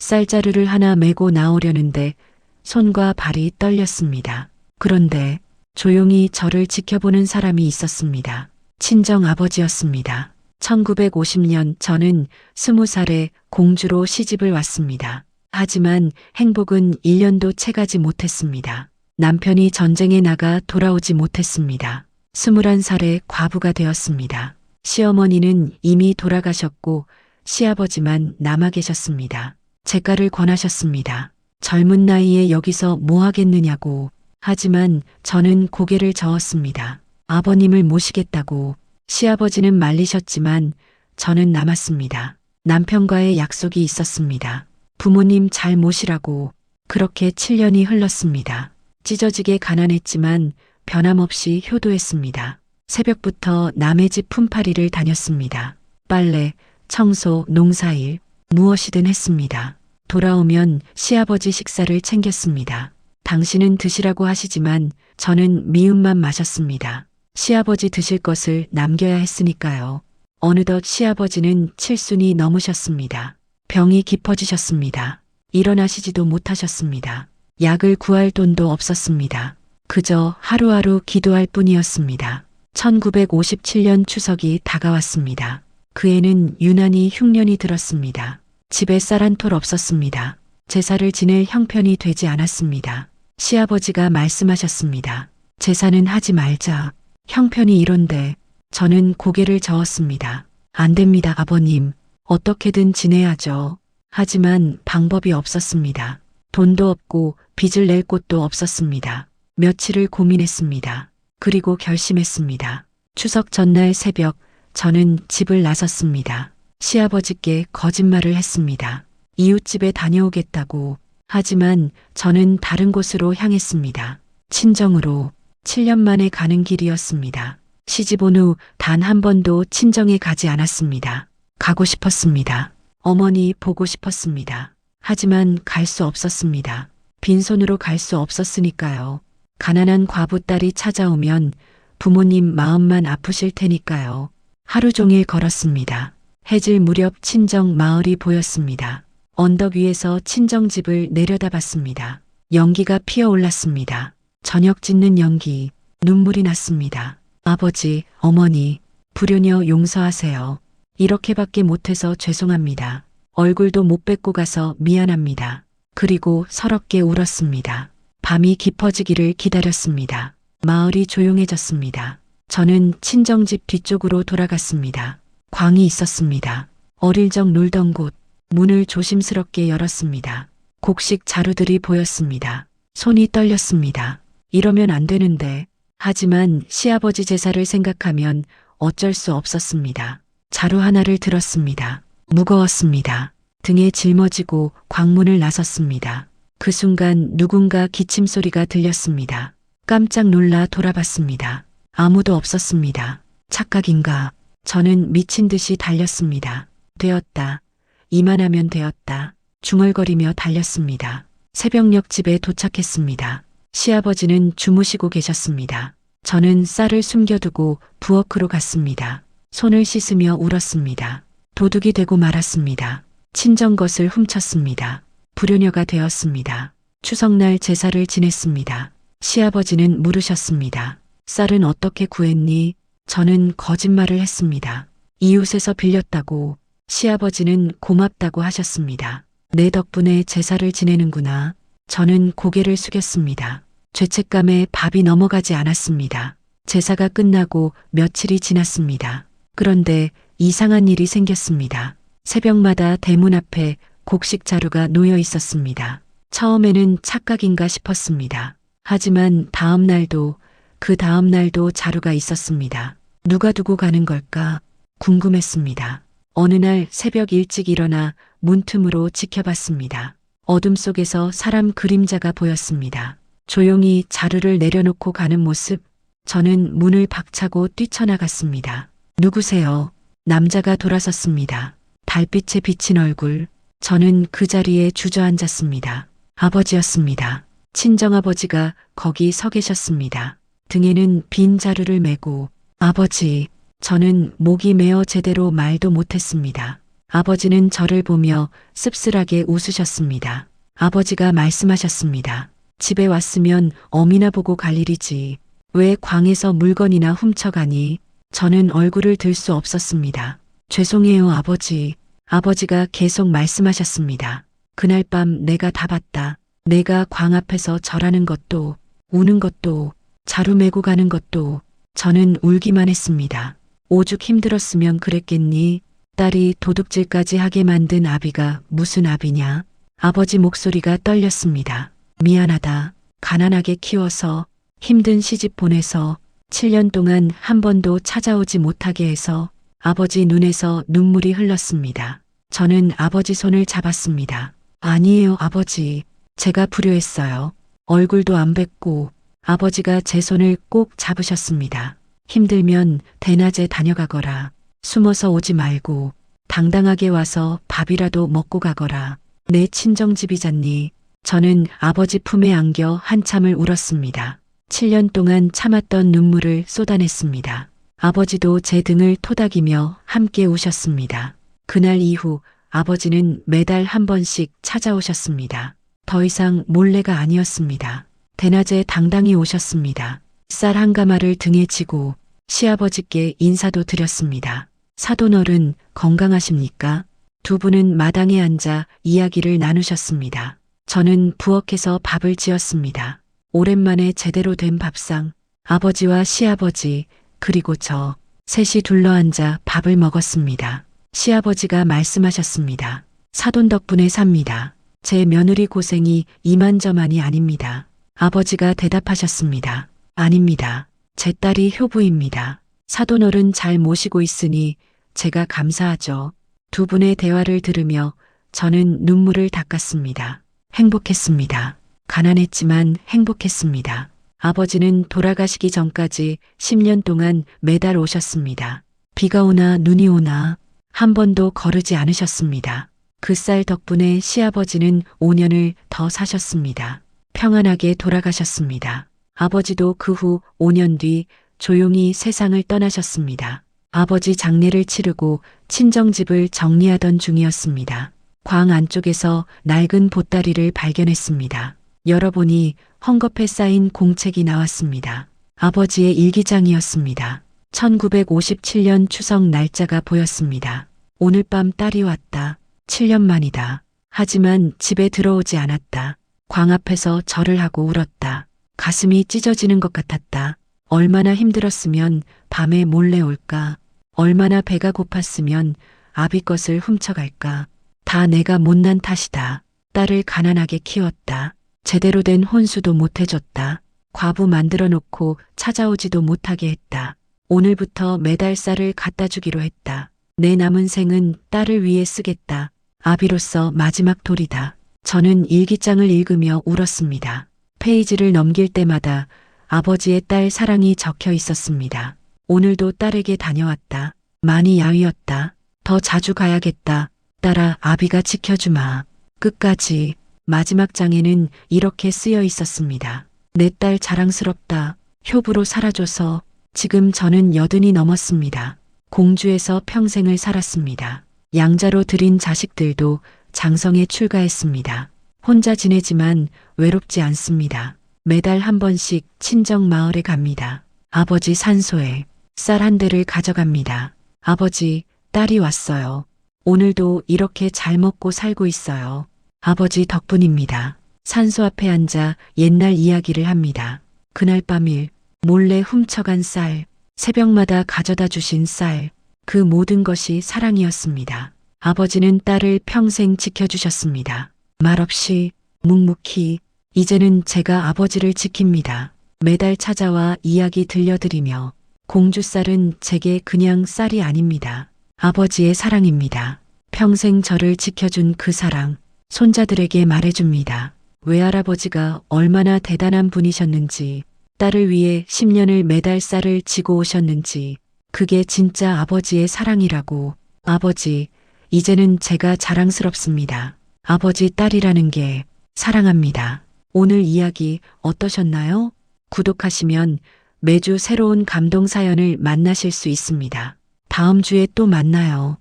쌀자루를 하나 메고 나오려는데 손과 발이 떨렸습니다. 그런데 조용히 저를 지켜보는 사람이 있었습니다. 친정 아버지였습니다. 1950년 저는 20살에 공주로 시집을 왔습니다. 하지만 행복은 1년도 채가지 못했습니다. 남편이 전쟁에 나가 돌아오지 못했습니다. 21살에 과부가 되었습니다. 시어머니는 이미 돌아가셨고 시아버지만 남아 계셨습니다. 재가를 권하셨습니다. 젊은 나이에 여기서 뭐 하겠느냐고. 하지만 저는 고개를 저었습니다. 아버님을 모시겠다고. 시아버지는 말리셨지만 저는 남았습니다. 남편과의 약속이 있었습니다. 부모님 잘 모시라고. 그렇게 7년이 흘렀습니다. 찢어지게 가난했지만 변함없이 효도했습니다. 새벽부터 남의 집 품팔이를 다녔습니다. 빨래, 청소, 농사일, 무엇이든 했습니다. 돌아오면 시아버지 식사를 챙겼습니다. 당신은 드시라고 하시지만 저는 미음만 마셨습니다. 시아버지 드실 것을 남겨야 했으니까요. 어느덧 시아버지는 7순이 넘으셨습니다. 병이 깊어지셨습니다. 일어나시지도 못하셨습니다. 약을 구할 돈도 없었습니다. 그저 하루하루 기도할 뿐이었습니다. 1957년 추석이 다가왔습니다. 그 해는 유난히 흉년이 들었습니다. 집에 쌀 한 톨 없었습니다. 제사를 지낼 형편이 되지 않았습니다. 시아버지가 말씀하셨습니다. 제사는 하지 말자. 형편이 이런데. 저는 고개를 저었습니다. 안 됩니다, 아버님. 어떻게든 지내야죠. 하지만 방법이 없었습니다. 돈도 없고 빚을 낼 곳도 없었습니다. 며칠을 고민했습니다. 그리고 결심했습니다. 추석 전날 새벽 저는 집을 나섰습니다. 시아버지께 거짓말을 했습니다. 이웃집에 다녀오겠다고. 하지만 저는 다른 곳으로 향했습니다. 친정으로. 7년 만에 가는 길이었습니다. 시집 온 후 단 한 번도 친정에 가지 않았습니다. 가고 싶었습니다. 어머니 보고 싶었습니다. 하지만 갈 수 없었습니다. 빈손으로 갈 수 없었으니까요. 가난한 과부 딸이 찾아오면 부모님 마음만 아프실 테니까요. 하루 종일 걸었습니다. 해질 무렵 친정 마을이 보였습니다. 언덕 위에서 친정집을 내려다봤습니다. 연기가 피어올랐습니다. 저녁 짓는 연기, 눈물이 났습니다. 아버지, 어머니, 불효녀 용서하세요. 이렇게밖에 못해서 죄송합니다. 얼굴도 못 뵙고 가서 미안합니다. 그리고 서럽게 울었습니다. 밤이 깊어지기를 기다렸습니다. 마을이 조용해졌습니다. 저는 친정집 뒤쪽으로 돌아갔습니다. 광이 있었습니다. 어릴 적 놀던 곳, 문을 조심스럽게 열었습니다. 곡식 자루들이 보였습니다. 손이 떨렸습니다. 이러면 안 되는데. 하지만 시아버지 제사를 생각하면 어쩔 수 없었습니다. 자루 하나를 들었습니다. 무거웠습니다. 등에 짊어지고 광문을 나섰습니다. 그 순간 누군가 기침 소리가 들렸습니다. 깜짝 놀라 돌아봤습니다. 아무도 없었습니다. 착각인가? 저는 미친 듯이 달렸습니다. 되었다. 이만하면 되었다. 중얼거리며 달렸습니다. 새벽녘 집에 도착했습니다. 시아버지는 주무시고 계셨습니다. 저는 쌀을 숨겨두고 부엌으로 갔습니다. 손을 씻으며 울었습니다. 도둑이 되고 말았습니다. 친정 것을 훔쳤습니다. 불효녀가 되었습니다. 추석날 제사를 지냈습니다. 시아버지는 물으셨습니다. 쌀은 어떻게 구했니? 저는 거짓말을 했습니다. 이웃에서 빌렸다고. 시아버지는 고맙다고 하셨습니다. 내 덕분에 제사를 지내는구나. 저는 고개를 숙였습니다. 죄책감에 밥이 넘어가지 않았습니다. 제사가 끝나고 며칠이 지났습니다. 그런데 이상한 일이 생겼습니다. 새벽마다 대문 앞에 곡식 자루가 놓여 있었습니다. 처음에는 착각인가 싶었습니다. 하지만 다음 날도 그 다음 날도 자루가 있었습니다. 누가 두고 가는 걸까 궁금했습니다. 어느 날 새벽 일찍 일어나 문틈으로 지켜봤습니다. 어둠 속에서 사람 그림자가 보였습니다. 조용히 자루를 내려놓고 가는 모습. 저는 문을 박차고 뛰쳐나갔습니다. 누구세요? 남자가 돌아섰습니다. 달빛에 비친 얼굴. 저는 그 자리에 주저앉았습니다. 아버지였습니다. 친정아버지가 거기 서 계셨습니다. 등에는 빈 자루를 메고. 아버지. 저는 목이 메어 제대로 말도 못했습니다. 아버지는 저를 보며 씁쓸하게 웃으셨습니다. 아버지가 말씀하셨습니다. 집에 왔으면 어미나 보고 갈 일이지. 왜 광에서 물건이나 훔쳐가니? 저는 얼굴을 들 수 없었습니다. 죄송해요, 아버지. 아버지가 계속 말씀하셨습니다. 그날 밤 내가 다 봤다. 내가 광 앞에서 절하는 것도, 우는 것도, 자루 메고 가는 것도. 저는 울기만 했습니다. 오죽 힘들었으면 그랬겠니? 딸이 도둑질까지 하게 만든 아비가 무슨 아비냐? 아버지 목소리가 떨렸습니다. 미안하다. 가난하게 키워서, 힘든 시집 보내서, 7년 동안 한 번도 찾아오지 못하게 해서 아버지 눈에서 눈물이 흘렀습니다. 저는 아버지 손을 잡았습니다. 아니에요, 아버지. 제가 불효했어요. 얼굴도 안 뵙고 아버지가 제 손을 꼭 잡으셨습니다. 힘들면 대낮에 다녀가거라. 숨어서 오지 말고 당당하게 와서 밥이라도 먹고 가거라. 내 친정집이잖니. 저는 아버지 품에 안겨 한참을 울었습니다. 7년 동안 참았던 눈물을 쏟아냈습니다. 아버지도 제 등을 토닥이며 함께 우셨습니다. 그날 이후 아버지는 매달 한 번씩 찾아오셨습니다. 더 이상 몰래가 아니었습니다. 대낮에 당당히 오셨습니다. 쌀 한 가마를 등에 지고 시아버지께 인사도 드렸습니다. 사돈어른 건강하십니까? 두 분은 마당에 앉아 이야기를 나누셨습니다. 저는 부엌에서 밥을 지었습니다. 오랜만에 제대로 된 밥상, 아버지와 시아버지, 그리고 저, 셋이 둘러앉아 밥을 먹었습니다. 시아버지가 말씀하셨습니다. 사돈 덕분에 삽니다. 제 며느리 고생이 이만저만이 아닙니다. 아버지가 대답하셨습니다. 아닙니다. 제 딸이 효부입니다. 사돈어른 잘 모시고 있으니 제가 감사하죠. 두 분의 대화를 들으며 저는 눈물을 닦았습니다. 행복했습니다. 가난했지만 행복했습니다. 아버지는 돌아가시기 전까지 10년 동안 매달 오셨습니다. 비가 오나 눈이 오나 한 번도 거르지 않으셨습니다. 그 쌀 덕분에 시아버지는 5년을 더 사셨습니다. 평안하게 돌아가셨습니다. 아버지도 그 후 5년 뒤 조용히 세상을 떠나셨습니다. 아버지 장례를 치르고 친정집을 정리하던 중이었습니다. 광 안쪽에서 낡은 보따리를 발견했습니다. 열어보니 헝겊에 쌓인 공책이 나왔습니다. 아버지의 일기장이었습니다. 1957년 추석 날짜가 보였습니다. 오늘 밤 딸이 왔다. 7년 만이다. 하지만 집에 들어오지 않았다. 광 앞에서 절을 하고 울었다. 가슴이 찢어지는 것 같았다. 얼마나 힘들었으면 밤에 몰래 올까. 얼마나 배가 고팠으면 아비 것을 훔쳐갈까. 다 내가 못난 탓이다. 딸을 가난하게 키웠다. 제대로 된 혼수도 못 해줬다. 과부 만들어 놓고 찾아오지도 못하게 했다. 오늘부터 매달 쌀을 갖다 주기로 했다. 내 남은 생은 딸을 위해 쓰겠다. 아비로서 마지막 도리다. 저는 일기장을 읽으며 울었습니다. 페이지를 넘길 때마다 아버지의 딸 사랑이 적혀 있었습니다. 오늘도 딸에게 다녀왔다. 많이 야위었다. 더 자주 가야겠다. 딸아, 아비가 지켜주마. 끝까지. 마지막 장에는 이렇게 쓰여 있었습니다. 내 딸 자랑스럽다. 효부로 살아줘서. 지금 저는 80이 넘었습니다. 공주에서 평생을 살았습니다. 양자로 들인 자식들도 장성에 출가했습니다. 혼자 지내지만 외롭지 않습니다. 매달 한 번씩 친정 마을에 갑니다. 아버지 산소에 쌀 한 대를 가져갑니다. 아버지, 딸이 왔어요. 오늘도 이렇게 잘 먹고 살고 있어요. 아버지 덕분입니다. 산소 앞에 앉아 옛날 이야기를 합니다. 그날 밤일 몰래 훔쳐간 쌀, 새벽마다 가져다 주신 쌀, 그 모든 것이 사랑이었습니다. 아버지는 딸을 평생 지켜주셨습니다. 말없이, 묵묵히, 이제는 제가 아버지를 지킵니다. 매달 찾아와 이야기 들려드리며 공주 쌀은 제게 그냥 쌀이 아닙니다. 아버지의 사랑입니다. 평생 저를 지켜준 그 사랑, 손자들에게 말해줍니다. 외할아버지가 얼마나 대단한 분이셨는지, 딸을 위해 10년을 매달 쌀을 지고 오셨는지, 그게 진짜 아버지의 사랑이라고. 아버지, 이제는 제가 자랑스럽습니다. 아버지 딸이라는 게 사랑합니다. 오늘 이야기 어떠셨나요? 구독하시면 매주 새로운 감동 사연을 만나실 수 있습니다. 다음 주에 또 만나요.